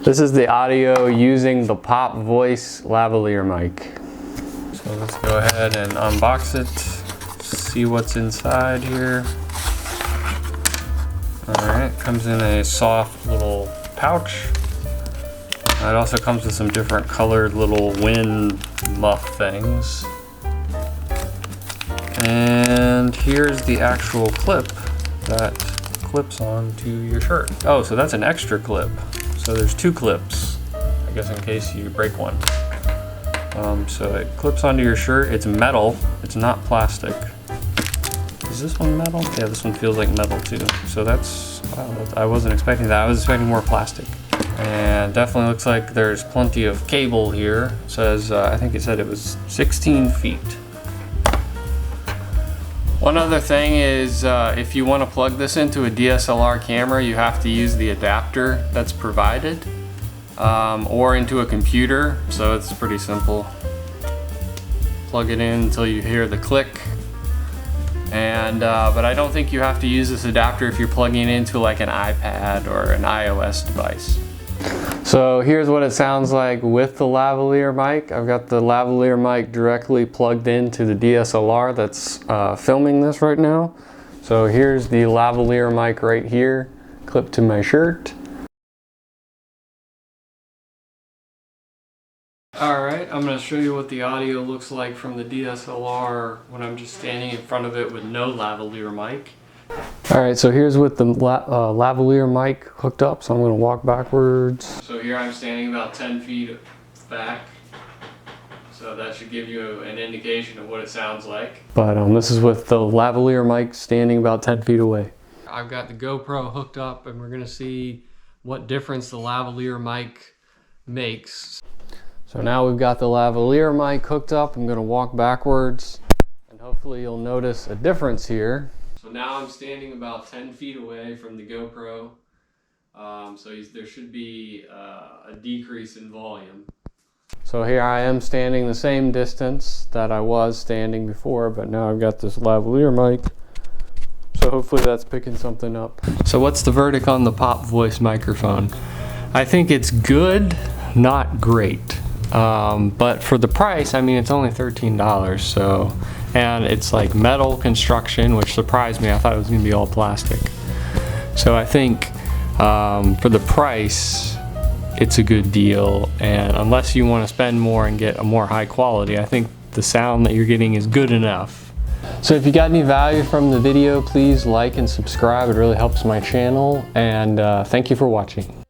This is the audio using the Pop Voice Lavalier mic. So let's go ahead and unbox it, see what's inside here. Alright, comes in a soft little pouch. It also comes with some different colored little wind muff things. And here's the actual clip that clips onto your shirt. Oh, so that's an extra clip. So there's two clips, I guess, in case you break one. So it clips onto your shirt. It's metal, it's not plastic. Is this one metal? Yeah, this one feels like metal too. So that's, wow, I wasn't expecting that. I was expecting more plastic. And definitely looks like there's plenty of cable here. It says, I think it said it was 16 feet. One other thing is, if you want to plug this into a DSLR camera, you have to use the adapter that's provided, or into a computer. So it's pretty simple. Plug it in until you hear the click. And but I don't think you have to use this adapter if you're plugging it into like an iPad or an iOS device. So here's what it sounds like with the lavalier mic. I've got the lavalier mic directly plugged into the DSLR that's filming this right now. So here's the lavalier mic right here, clipped to my shirt. Alright, I'm going to show you what the audio looks like from the DSLR when I'm just standing in front of it with no lavalier mic. Alright, so here's with the lavalier mic hooked up, so I'm going to walk backwards. So here I'm standing about 10 feet back, so that should give you an indication of what it sounds like. But this is with the lavalier mic standing about 10 feet away. I've got the GoPro hooked up and we're going to see what difference the lavalier mic makes. So now we've got the lavalier mic hooked up. I'm going to walk backwards and hopefully you'll notice a difference here. So now I'm standing about 10 feet away from the GoPro, so there should be a decrease in volume. So here I am standing the same distance that I was standing before, but now I've got this lavalier mic, so hopefully that's picking something up. So what's the verdict on the Pop Voice microphone? I think it's good, not great. But for the price, I mean, it's only $13, so, and it's like metal construction, which surprised me. I thought it was gonna be all plastic. So I think for the price, it's a good deal, and unless you want to spend more and get a more high quality, I think the sound that you're getting is good enough. So if you got any value from the video, please like and subscribe. It really helps my channel, and thank you for watching.